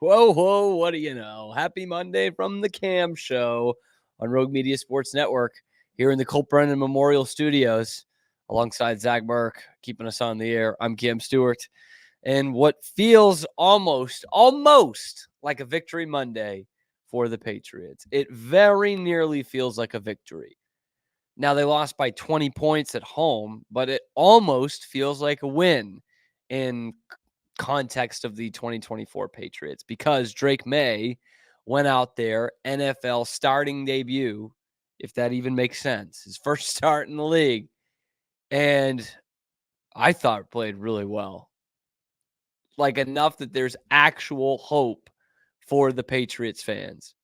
Whoa, whoa, what do you know? Happy Monday from the Cam Show on Rogue Media Sports Network here in the Colt Brennan Memorial Studios alongside Zach Burke, keeping us on the air. I'm Cam Stewart. And what feels almost like a victory Monday for the Patriots. It very nearly feels like a victory. Now, they lost by 20 points at home, but it almost feels like a win in context of the 2024 Patriots because Drake Maye went out there, NFL starting debut, if that even makes sense, his first start in the league, and I thought played really well. Like enough that there's actual hope for the Patriots fans.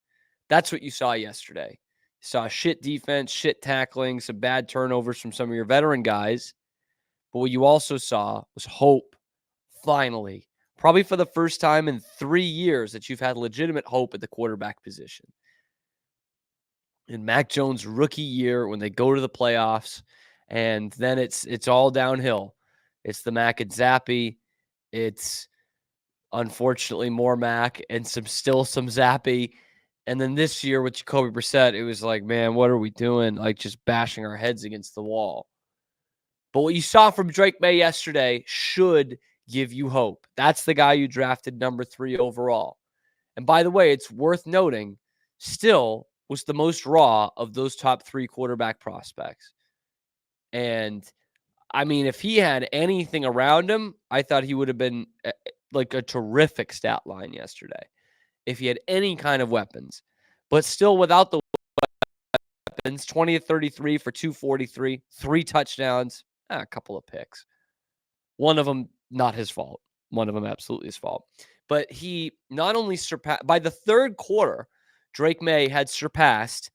That's what you saw yesterday. You saw shit defense, shit tackling, some bad turnovers from some of your veteran guys. But what you also saw was hope, finally. Probably for the first time in 3 years that you've had legitimate hope at the quarterback position. In Mac Jones' rookie year, when they go to the playoffs, and then it's all downhill. It's the Mac and Zappy. It's unfortunately more Mac and some Zappy. And then this year with Jacoby Brissett, it was like, man, what are we doing? Like just bashing our heads against the wall. But what you saw from Drake Maye yesterday should give you hope. That's the guy you drafted number 3 overall. And by the way, it's worth noting, still was the most raw of those top 3 quarterback prospects. And I mean, if he had anything around him, I thought he would have been like a terrific stat line yesterday if he had any kind of weapons. But still without the weapons, 20 of 33 for 243, 3 touchdowns, a couple of picks. One of them not his fault. One of them absolutely his fault. But he not only surpassed, by the third quarter, Drake Maye had surpassed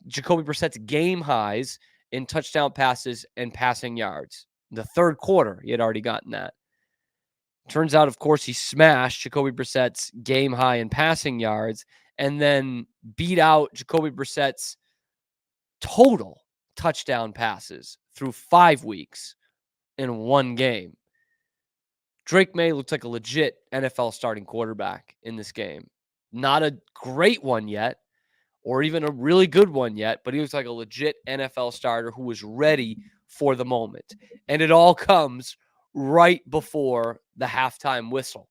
Jacoby Brissett's game highs in touchdown passes and passing yards. In the third quarter, he had already gotten that. Turns out, of course, he smashed Jacoby Brissett's game high in passing yards and then beat out Jacoby Brissett's total touchdown passes through 5 weeks in one game. Drake Maye looks like a legit NFL starting quarterback in this game. Not a great one yet, or even a really good one yet, but he looks like a legit NFL starter who was ready for the moment. And it all comes right before the halftime whistle.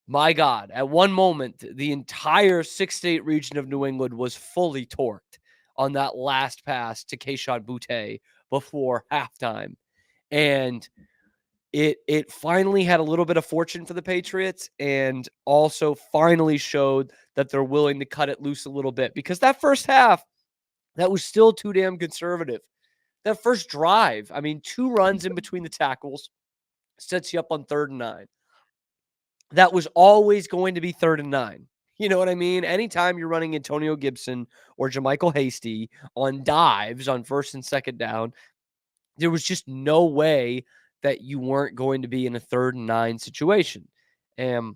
My God, at one moment, the entire 6-state region of New England was fully torqued on that last pass to Kayshon Boutte before halftime. And it finally had a little bit of fortune for the Patriots and also finally showed that they're willing to cut it loose a little bit because that first half, that was still too damn conservative. That first drive, I mean, 2 runs in between the tackles sets you up on 3rd and 9. That was always going to be 3rd and 9. You know what I mean? Anytime you're running Antonio Gibson or JaMychal Hasty on dives on 1st and 2nd down, there was just no way that you weren't going to be in a 3rd and 9 situation. And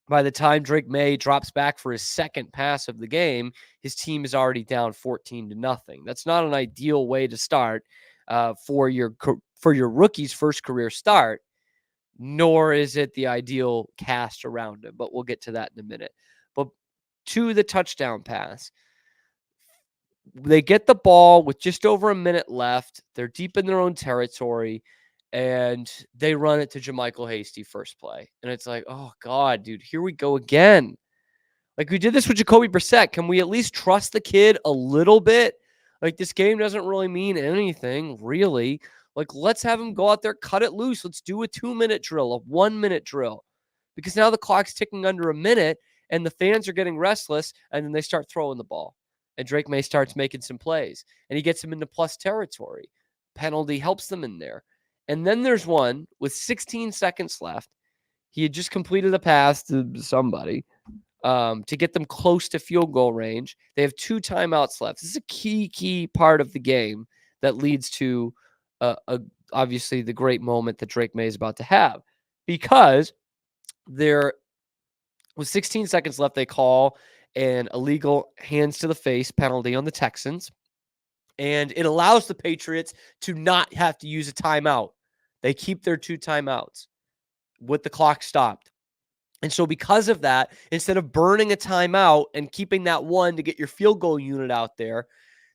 by the time Drake Maye drops back for his second pass of the game, his team is already down 14-0. That's not an ideal way to start for your rookie's first career start, nor is it the ideal cast around him. But we'll get to that in a minute. But to the touchdown pass, they get the ball with just over a minute left. They're deep in their own territory, and they run it to JaMychal Hasty first play. And it's like, oh, God, dude, here we go again. Like, we did this with Jacoby Brissett. Can we at least trust the kid a little bit? Like, this game doesn't really mean anything, really. Like, let's have him go out there, cut it loose. Let's do a 2-minute drill, a 1-minute drill. Because now the clock's ticking under a minute, and the fans are getting restless, and then they start throwing the ball. And Drake Maye starts making some plays, and he gets them into plus territory. Penalty helps them in there. And then there's one with 16 seconds left. He had just completed a pass to somebody to get them close to field goal range. They have 2 timeouts left. This is a key part of the game that leads to obviously the great moment that Drake Maye is about to have. Because there with 16 seconds left, they call an illegal hands to the face penalty on the Texans. And it allows the Patriots to not have to use a timeout. They keep their 2 timeouts with the clock stopped. And so because of that, instead of burning a timeout and keeping that one to get your field goal unit out there,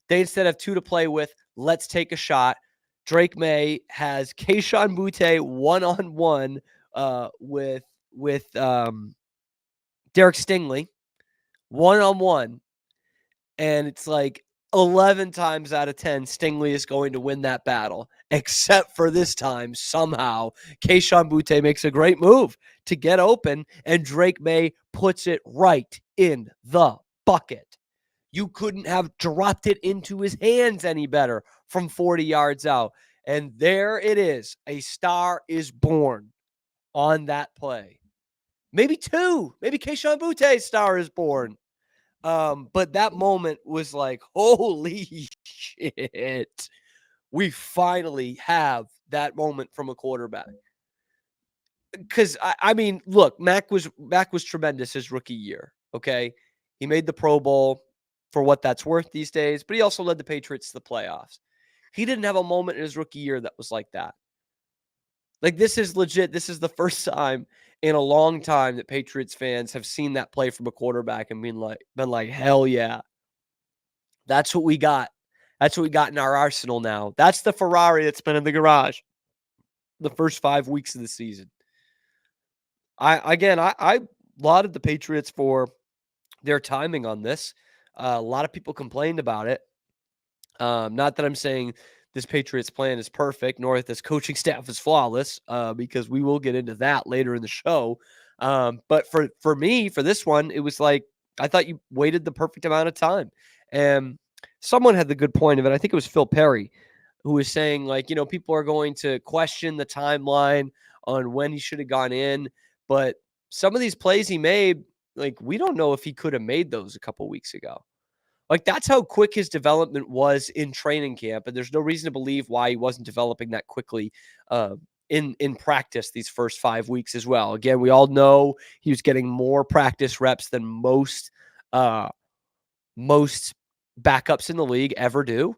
they instead have 2 to play with. Let's take a shot. Drake Maye has Kayshon Boutte one-on-one with Derek Stingley one-on-one. And it's like 11 times out of 10, Stingley is going to win that battle. Except for this time, somehow, Kayshon Boutte makes a great move to get open, and Drake Maye puts it right in the bucket. You couldn't have dropped it into his hands any better from 40 yards out. And there it is. A star is born on that play. Maybe 2. Maybe Kayshon Boutte's star is born. But that moment was like, holy shit. We finally have that moment from a quarterback. Because I mean, look, Mac was tremendous his rookie year. Okay. He made the Pro Bowl for what that's worth these days, but he also led the Patriots to the playoffs. He didn't have a moment in his rookie year that was like that. Like, this is legit. This is the first time in a long time that Patriots fans have seen that play from a quarterback and been like, hell yeah. That's what we got. That's what we got in our arsenal now. That's the Ferrari that's been in the garage the first 5 weeks of the season. I lauded the Patriots for their timing on this. A lot of people complained about it. Not that I'm saying this Patriots plan is perfect, nor that this coaching staff is flawless, because we will get into that later in the show. But for me, for this one, it was like, I thought you waited the perfect amount of time. And someone had the good point of it. I think it was Phil Perry, who was saying, like, people are going to question the timeline on when he should have gone in. But some of these plays he made, like, we don't know if he could have made those a couple weeks ago. Like, that's how quick his development was in training camp, and there's no reason to believe why he wasn't developing that quickly in practice these first 5 weeks as well. Again, we all know he was getting more practice reps than most backups in the league ever do.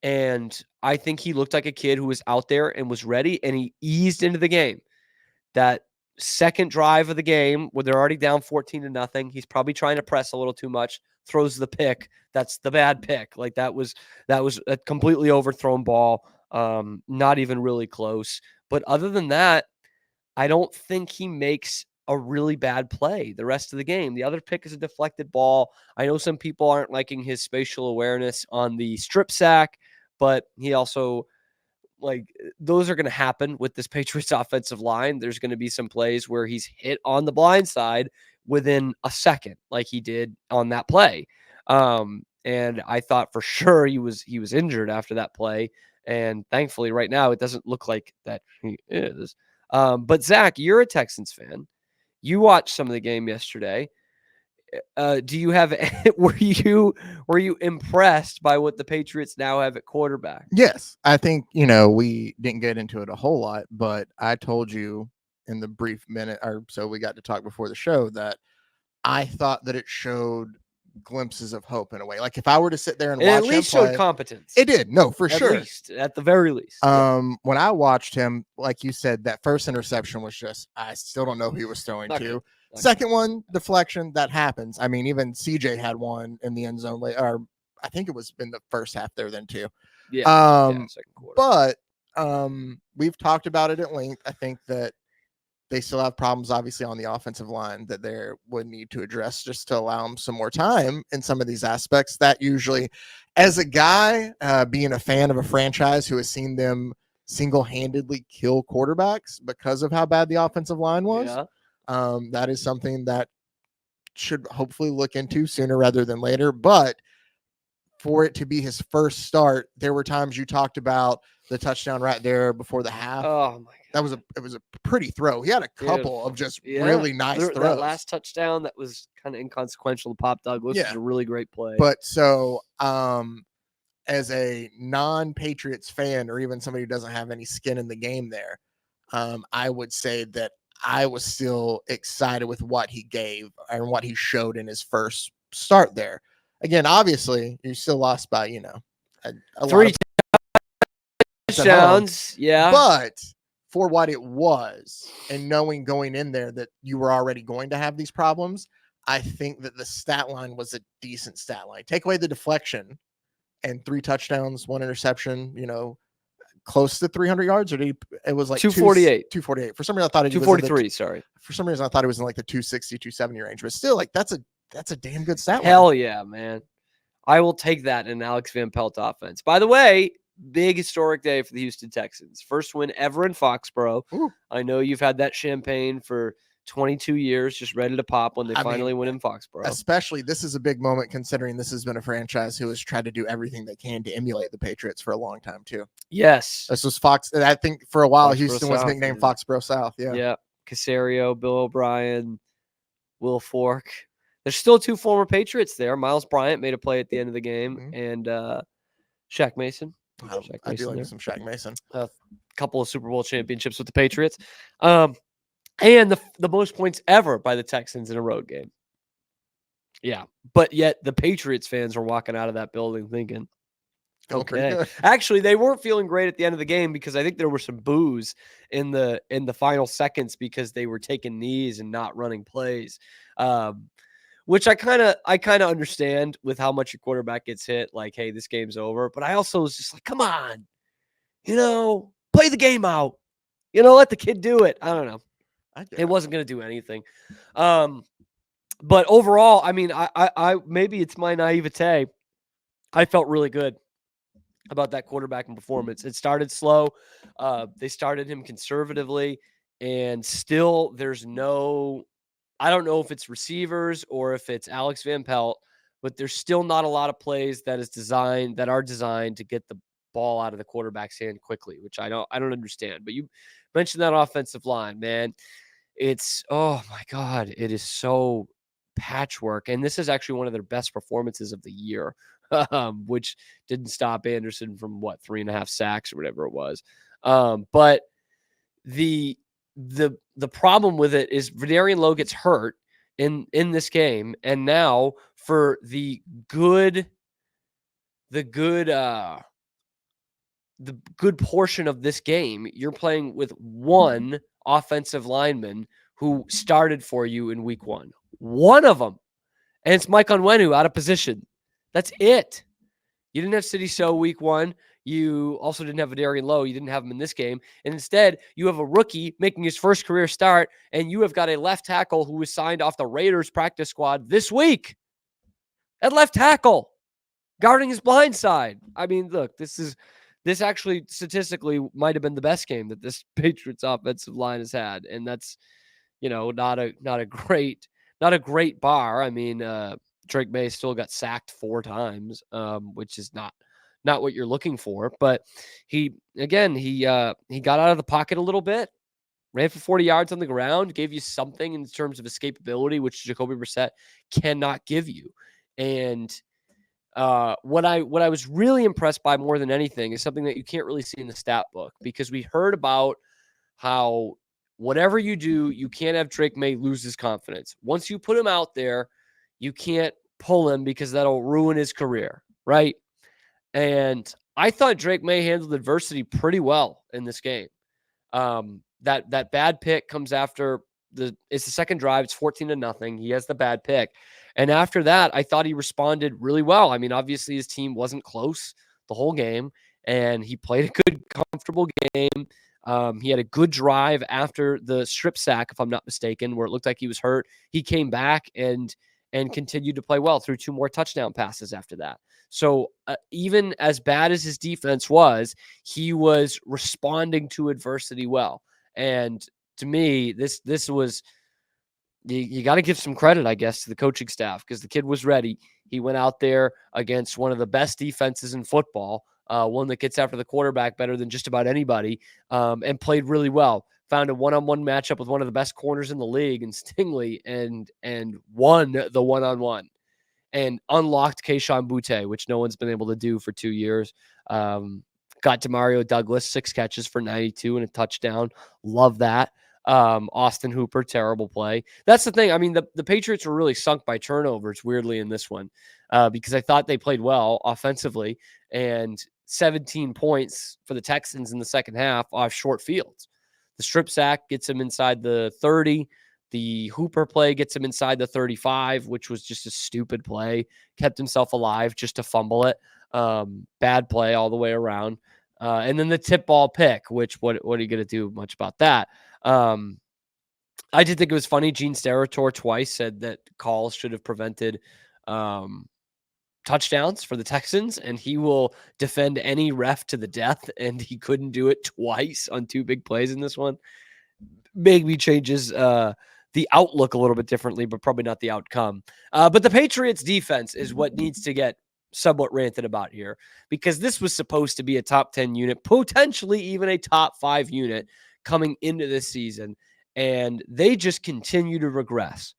And I think he looked like a kid who was out there and was ready, and he eased into the game. That second drive of the game where they're already down 14-0, he's probably trying to press a little too much, throws the pick. That's the bad pick. Like, that was a completely overthrown ball. Not even really close. But other than that, I don't think he makes a really bad play the rest of the game. The other pick is a deflected ball. I know some people aren't liking his spatial awareness on the strip sack, but he also, like, those are going to happen with this Patriots offensive line. There's going to be some plays where he's hit on the blind side within a second, like he did on that play. And I thought for sure he was injured after that play. And thankfully right now it doesn't look like that he is. But Zach, you're a Texans fan. You watched some of the game yesterday. Do you have were you impressed by what the Patriots now have at quarterback? Yes, I think we didn't get into it a whole lot, but I told you in the brief minute or so we got to talk before the show that I thought that it showed glimpses of hope in a way. Like, if I were to sit there and watch at least him play, showed competence. it did. No, for sure. At the very least. When I watched him, like you said, that first interception was just, I still don't know who he was throwing Not to. good. Second one, deflection, that happens. I mean, even CJ had one in the end zone, or I think it was in the first half there then too. Second quarter. But we've talked about it at length. I think that they still have problems, obviously, on the offensive line that they would need to address just to allow them some more time in some of these aspects. That usually, as a guy, being a fan of a franchise who has seen them single-handedly kill quarterbacks because of how bad the offensive line was, that is something that should hopefully look into sooner rather than later. But for it to be his first start, there were times you talked about the touchdown right there before the half. Oh my God. It was a pretty throw. He had a couple of just really nice throws. That last touchdown that was kind of inconsequential to Pop Douglas was a really great play. But so as a non-Patriots fan, or even somebody who doesn't have any skin in the game there, I would say that I was still excited with what he gave and what he showed in his first start there. Again, obviously, you still lost by, a 3 touchdowns. Yeah. But for what it was and knowing going in there that you were already going to have these problems, I think that the stat line was a decent stat line. Take away the deflection and 3 touchdowns, 1 interception, close to 300 yards, or it was like 248. 248. For some reason, I thought it was 243. Sorry. For some reason, I thought it was in like the 260, 270 range, but still, like that's a damn good stat line. Hell yeah, man. I will take that in Alex Van Pelt offense. By the way, big historic day for the Houston Texans. First win ever in Foxborough. Ooh. I know you've had that champagne for 22 years, just ready to pop when they finally win in Foxborough. Especially, this is a big moment considering this has been a franchise who has tried to do everything they can to emulate the Patriots for a long time too. Yes. This was Fox. I think for a while, Foxborough Houston was nicknamed Foxborough South. Yeah. Yeah. Casario, Bill O'Brien, Will Fork. There's still 2 former Patriots there. Miles Bryant made a play at the end of the game, and Shaq Mason. I do like some Shaq Mason. A couple of Super Bowl championships with the Patriots. And the most points ever by the Texans in a road game. Yeah. But yet the Patriots fans are walking out of that building thinking, okay. Actually, they weren't feeling great at the end of the game because I think there were some boos in the final seconds because they were taking knees and not running plays. Which I kind of understand with how much your quarterback gets hit. Like, hey, this game's over. But I also was just like, come on, play the game out. Let the kid do it. I don't know. It wasn't going to do anything. But overall, I mean, I maybe it's my naivete. I felt really good about that quarterbacking performance. It started slow. They started him conservatively, and still there's I don't know if it's receivers or if it's Alex Van Pelt, but there's still not a lot of plays that are designed to get the ball out of the quarterback's hand quickly, which I don't understand. But you mentioned that offensive line, man. It's, oh my God, it is so patchwork. And this is actually one of their best performances of the year, which didn't stop Anderson from 3.5 sacks or whatever it was. But the problem with it is Vidarian Lowe gets hurt in this game. And now for the good portion of this game, you're playing with one offensive lineman who started for you in week 1. One of them. And it's Mike Onwenu out of position. That's it. You didn't have City So week 1. You also didn't have Vidarian Lowe. You didn't have him in this game. And instead, you have a rookie making his first career start, and you have got a left tackle who was signed off the Raiders practice squad this week at left tackle, guarding his blind side. I mean, look, this actually statistically might have been the best game that this Patriots offensive line has had. And that's, not a great bar. I mean, Drake Maye still got sacked 4 times, which is not what you're looking for. But he got out of the pocket a little bit, ran for 40 yards on the ground, gave you something in terms of escapability, which Jacoby Brissett cannot give you. And what I was really impressed by more than anything is something that you can't really see in the stat book, because we heard about how whatever you do, you can't have Drake Maye lose his confidence. Once you put him out there, you can't pull him because that'll ruin his career, right? And I thought Drake Maye handled adversity pretty well in this game. That bad pick comes after it's the second drive. It's 14-0. He has the bad pick. And after that, I thought he responded really well. I mean, obviously his team wasn't close the whole game, and he played a good, comfortable game. He had a good drive after the strip sack, if I'm not mistaken, where it looked like he was hurt. He came back and continued to play well, through 2 more touchdown passes after that. So even as bad as his defense was, he was responding to adversity well. And to me, this was, you got to give some credit, I guess, to the coaching staff, because the kid was ready. He went out there against one of the best defenses in football, one that gets after the quarterback better than just about anybody, and played really well. Found a one-on-one matchup with one of the best corners in the league in Stingley, and won the one-on-one and unlocked Keyshawn Butte, which no one's been able to do for 2 years. Got Demario Douglas 6 catches for 92 and a touchdown. Love that. Austin Hooper, terrible play. That's the thing. I mean, the Patriots were really sunk by turnovers, weirdly, in this one, because I thought they played well offensively, and 17 points for the Texans in the second half off short fields. The strip sack gets him inside the 30. The Hooper play gets him inside the 35, which was just a stupid play. Kept himself alive just to fumble it. Bad play all the way around. And then the tip ball pick, which what are you going to do much about that? I did think it was funny. Gene Steratore twice said that calls should have prevented touchdowns for the Texans, and he will defend any ref to the death, and he couldn't do it twice on 2 big plays in this one. Maybe changes the outlook a little bit differently, but probably not the outcome. But the Patriots defense is what needs to get somewhat ranted about here, because this was supposed to be a top 10 unit, potentially even a top 5 unit coming into this season, and they just continue to regress.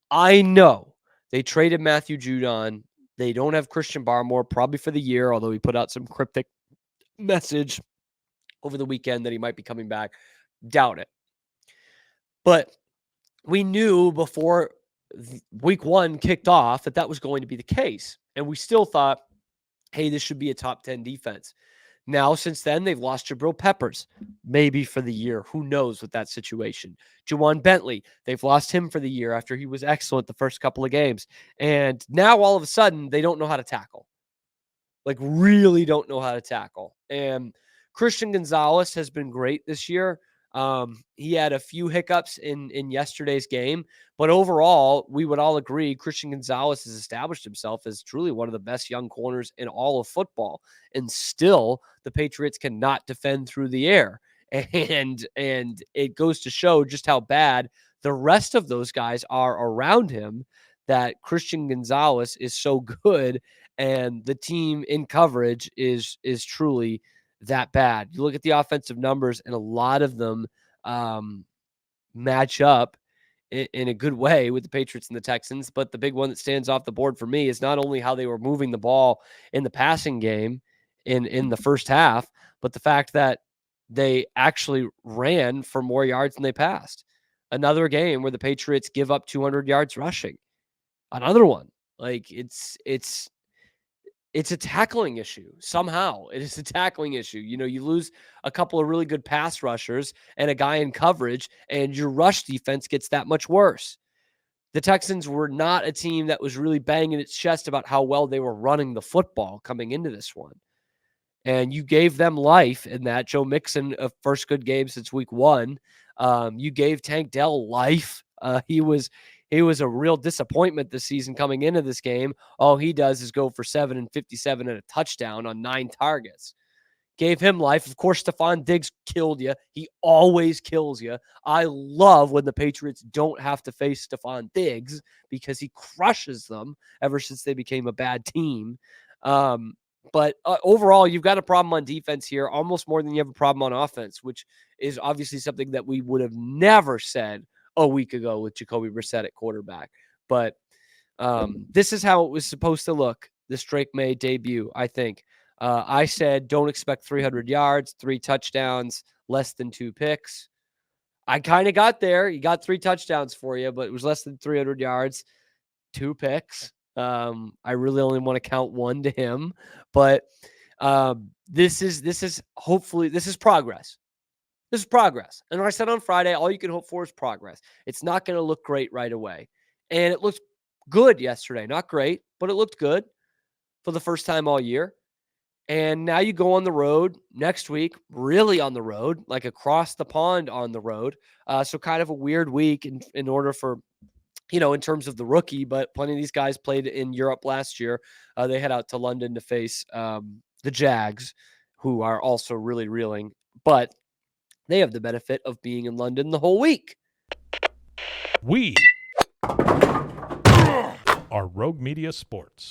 I know they traded Matthew Judon. They don't have Christian Barmore probably for the year, although he put out some cryptic message over the weekend that he might be coming back. Doubt it. But we knew before week 1 kicked off that was going to be the case. And we still thought, hey, this should be a top 10 defense. Now, since then, they've lost Jabril Peppers, maybe for the year. Who knows with that situation? Juwan Bentley, they've lost him for the year after he was excellent the first couple of games. And now, all of a sudden, they don't know how to tackle. Like, really don't know how to tackle. And Christian Gonzalez has been great this year. He had a few hiccups in yesterday's game, but overall, we would all agree Christian Gonzalez has established himself as truly one of the best young corners in all of football. And still, the Patriots cannot defend through the air. And it goes to show just how bad the rest of those guys are around him, that Christian Gonzalez is so good, and the team in coverage is truly that bad. You look at the offensive numbers, and a lot of them match up in a good way with the Patriots and the Texans. But the big one that stands off the board for me is not only how they were moving the ball in the passing game in the first half, but the fact that they actually ran for more yards than they passed. Another game where the Patriots give up 200 yards rushing. Another one. Like, it's a tackling issue. Somehow it is a tackling issue. You know, you lose a couple of really good pass rushers and a guy in coverage, and your rush defense gets that much worse. The Texans were not a team that was really banging its chest about how well they were running the football coming into this one. And you gave them life in that. Joe Mixon, a first good game since week 1. You gave Tank Dell life. He was a real disappointment this season coming into this game. All he does is go for 7 and 57 and a touchdown on 9 targets. Gave him life. Of course, Stephon Diggs killed you. He always kills you. I love when the Patriots don't have to face Stephon Diggs, because he crushes them ever since they became a bad team. But overall, you've got a problem on defense here, almost more than you have a problem on offense, which is obviously something that we would have never said a week ago with Jacoby Brissett at quarterback. But this is how it was supposed to look, this Drake Maye debut, I think. I said don't expect 300 yards, 3 touchdowns, less than 2 picks. I kind of got there. He got 3 touchdowns for you, but it was less than 300 yards, 2 picks. I really only want to count 1 to him, but this is hopefully this is progress. This is progress. And I said on Friday, all you can hope for is progress. It's not going to look great right away. And it looked good yesterday. Not great, but it looked good for the first time all year. And now you go on the road next week, really on the road, like across the pond on the road. So kind of a weird week in order for, in terms of the rookie, but plenty of these guys played in Europe last year. They head out to London to face the Jags, who are also really reeling, but they have the benefit of being in London the whole week. We are Rogue Media Sports.